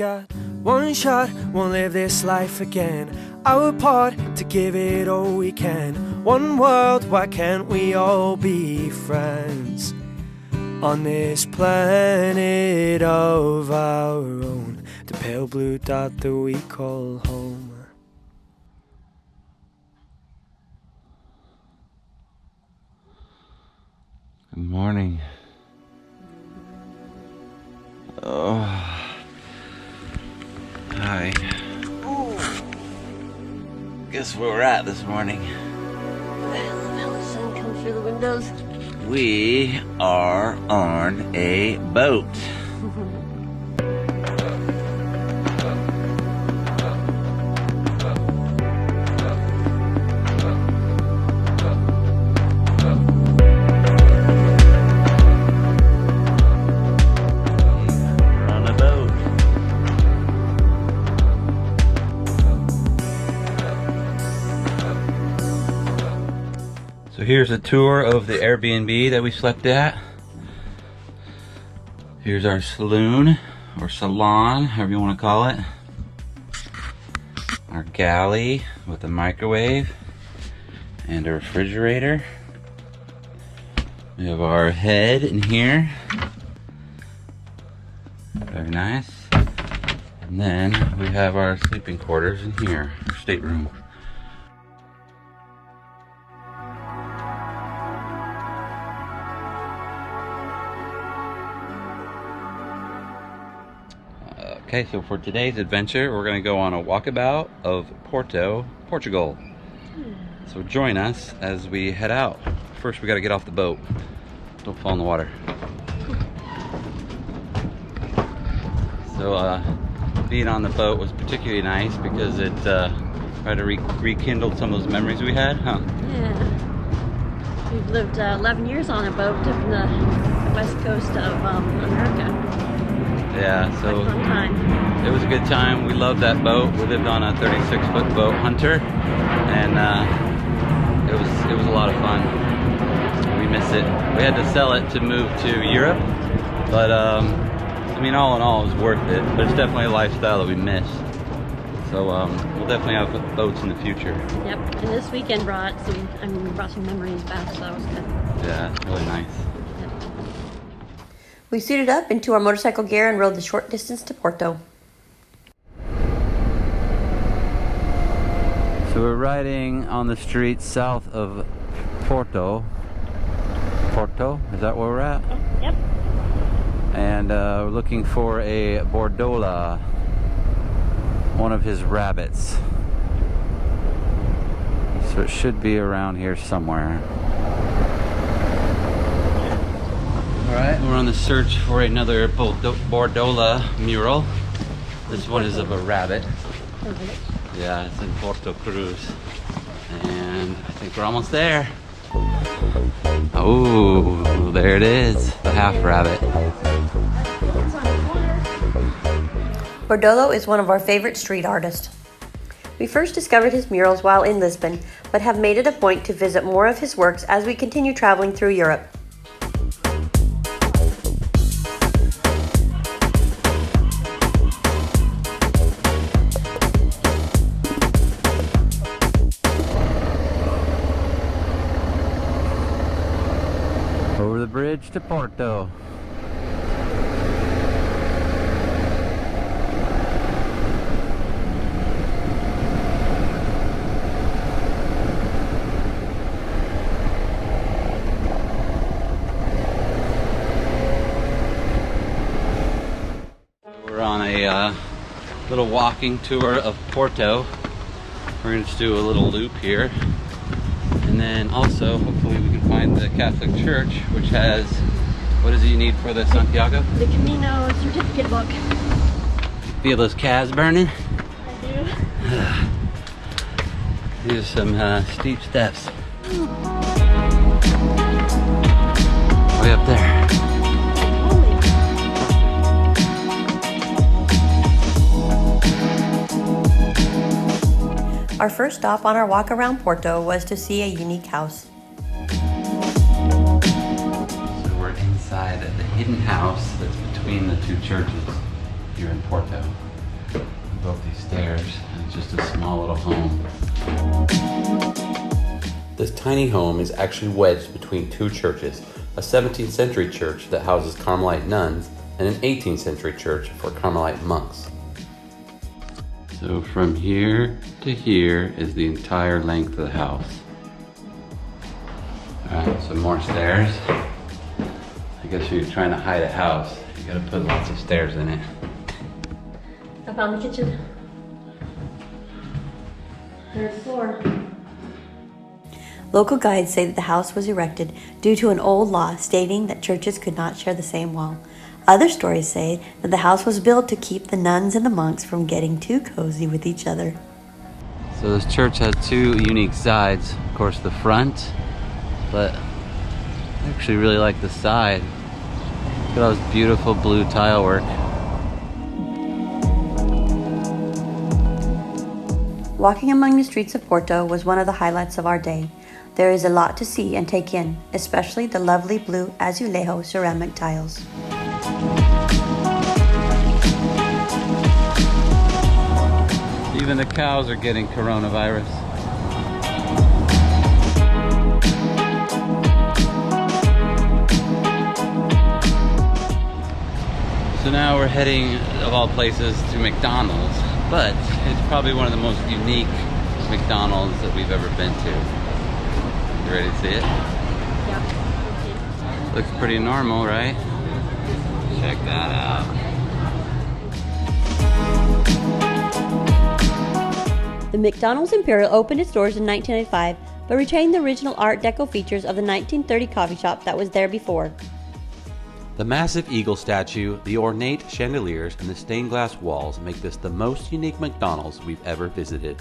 got one shot, won't live this life again. Our part to give it all we can. One world, why can't we all be friends? On this planet of our own, the pale blue dot that we call home. Good morning. Oh. Hi. Guess where we're at this morning. Well, the sun comes through the windows. We are on a boat. So here's a tour of the Airbnb that we slept at. Here's our saloon, or salon, however you want to call it. Our galley with a microwave and a refrigerator. We have our head in here. Very nice. And then we have our sleeping quarters in here, our stateroom. Okay, so for today's adventure, we're going to go on a walkabout of Porto, Portugal. So join us as we head out. First, we got to get off the boat. Don't fall in the water. So being on the boat was particularly nice because it tried to rekindle some of those memories we had, huh? Yeah. We've lived 11 years on a boat on the west coast of America. Yeah, so fun time. It was a good time. We loved that boat. We lived on a 36-foot boat, Hunter, and it was a lot of fun. We miss it. We had to sell it to move to Europe, but I mean, all in all, it was worth it. But it's definitely a lifestyle that we miss. So we'll definitely have boats in the future. Yep, and this weekend brought some memories back, so that was good. Yeah, it's really nice. We suited up into our motorcycle gear and rode the short distance to Porto. So we're riding on the street south of Porto. Porto, is that where we're at? Yep. And we're looking for a Bordalo, one of his rabbits. So it should be around here somewhere. Alright, we're on the search for another Bordalo mural. This one is of a rabbit. Yeah, it's in Porto Cruz. And I think we're almost there. Oh, there it is, the half rabbit. Bordalo is one of our favorite street artists. We first discovered his murals while in Lisbon, but have made it a point to visit more of his works as we continue traveling through Europe. Over the bridge to Porto. We're on a little walking tour of Porto. We're going to do a little loop here. And then also, hopefully we can find the Catholic Church, which has, what is it you need for the Santiago? The Camino certificate book. Feel those calves burning? I do. These are some steep steps. Way up there. Our first stop on our walk around Porto was to see a unique house. So we're inside the hidden house that's between the two churches here in Porto. go up these stairs, and it's just a small little home. This tiny home is actually wedged between two churches, a 17th century church that houses Carmelite nuns and an 18th century church for Carmelite monks. So from here to here is the entire length of the house. Alright, some more stairs. I guess if you're trying to hide a house, you gotta put lots of stairs in it. I found the kitchen. Third floor. Local guides say that the house was erected due to an old law stating that churches could not share the same wall. Other stories say that the house was built to keep the nuns and the monks from getting too cozy with each other. So this church has two unique sides. Of course, the front, but I actually really like the side. Look at all this beautiful blue tile work. Walking among the streets of Porto was one of the highlights of our day. There is a lot to see and take in, especially the lovely blue azulejo ceramic tiles. Even the cows are getting coronavirus. So now we're heading, of all places, to McDonald's, but it's probably one of the most unique McDonald's that we've ever been to. You ready to see it? Yeah. Looks pretty normal, right? Check that out. The McDonald's Imperial opened its doors in 1995, but retained the original Art Deco features of the 1930 coffee shop that was there before. The massive eagle statue, the ornate chandeliers, and the stained glass walls make this the most unique McDonald's we've ever visited.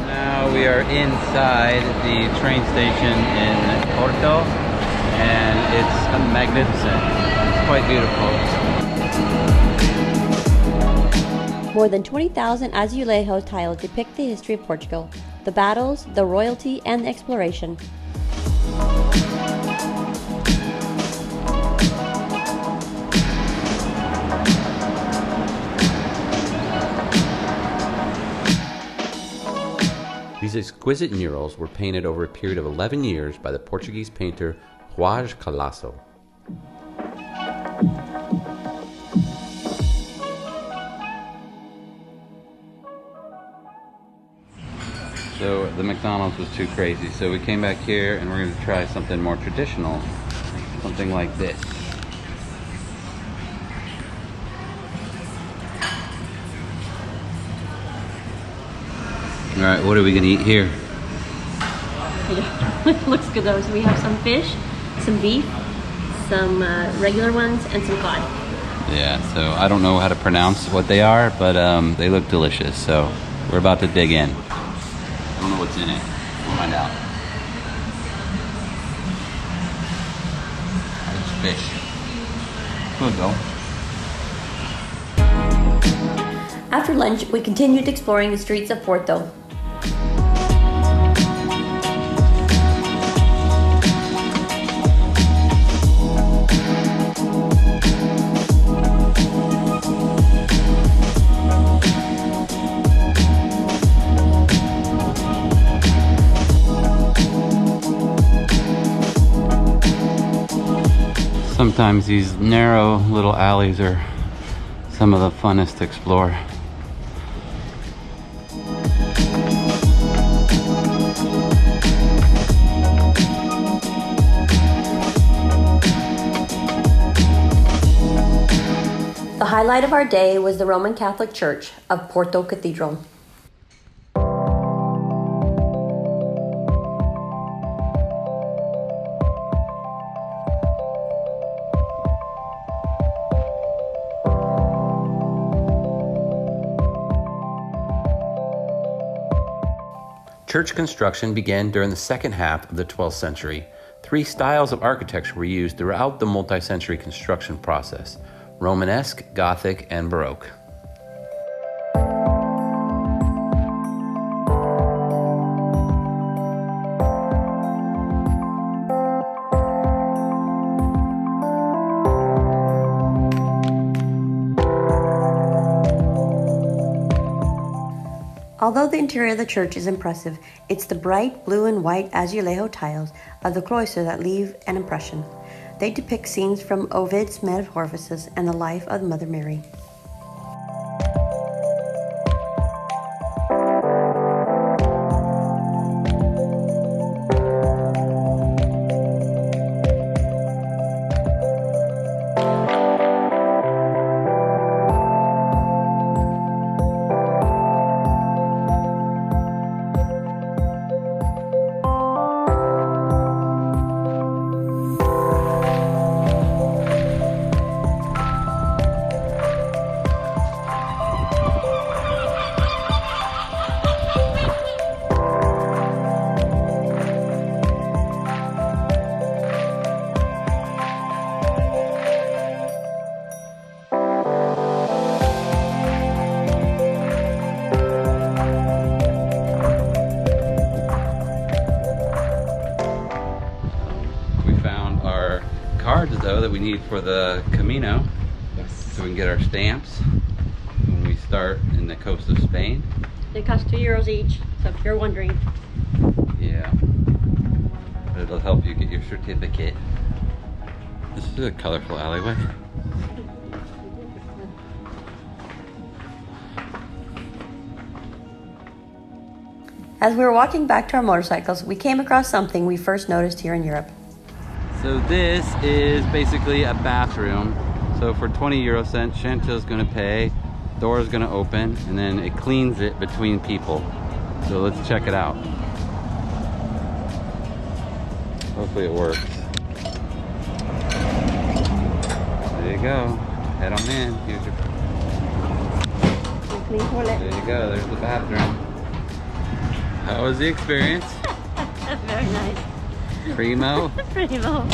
Now we are inside the train station in Porto, and it's magnificent. It's quite beautiful. More than 20,000 azulejo tiles depict the history of Portugal, the battles, the royalty, and the exploration. These exquisite murals were painted over a period of 11 years by the Portuguese painter João Calasso. So the McDonald's was too crazy, so we came back here and we're going to try something more traditional, something like this. All right, what are we going to eat here? It looks good though. So we have some fish, some beef, some regular ones, and some cod. Yeah, so I don't know how to pronounce what they are, but they look delicious, so we're about to dig in. I don't know what's in it. We'll find out. It's fish. Good though. After lunch, we continued exploring the streets of Porto. Sometimes these narrow little alleys are some of the funnest to explore. The highlight of our day was the Roman Catholic Church of Porto Cathedral. Church construction began during the second half of the 12th century. Three styles of architecture were used throughout the multi-century construction process: Romanesque, Gothic, and Baroque. Although the interior of the church is impressive, it's the bright blue and white azulejo tiles of the cloister that leave an impression. They depict scenes from Ovid's Metamorphoses and the life of Mother Mary. Though that we need for the Camino, Yes. so we can get our stamps when we start in the coast of Spain. They cost €2 each, so if you're wondering. Yeah, but it'll help you get your certificate. This is a colorful alleyway. As we were walking back to our motorcycles, we came across something we first noticed here in Europe. So this is basically a bathroom. So for 20 euro cents, Chantil's gonna pay, door's gonna open, and then it cleans it between people. So let's check it out. Hopefully it works. There you go. Head on in. Here's your... Clean toilet. There you go. There's the bathroom. How was the experience? Very nice. Primo. Primo.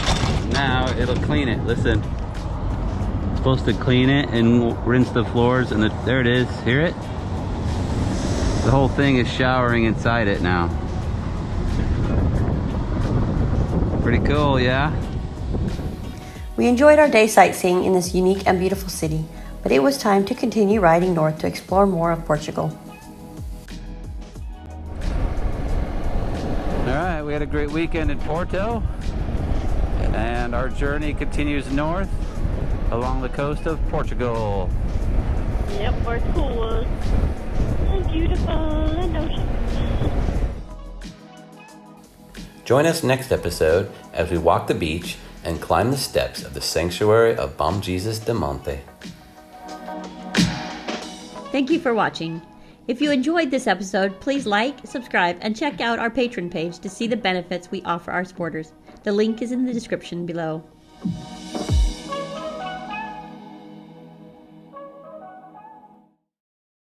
Now it'll clean it. Listen. It's supposed to clean it and rinse the floors, and there it is. Hear it? The whole thing is showering inside it now. Pretty cool, yeah? We enjoyed our day sightseeing in this unique and beautiful city, but it was time to continue riding north to explore more of Portugal. Alright, we had a great weekend in Porto, and our journey continues north along the coast of Portugal. Yep, Portugal was beautiful and ocean. Join us next episode as we walk the beach and climb the steps of the sanctuary of Bom Jesus de Monte. Thank you for watching. If you enjoyed this episode, please like, subscribe, and check out our Patreon page to see the benefits we offer our supporters. The link is in the description below.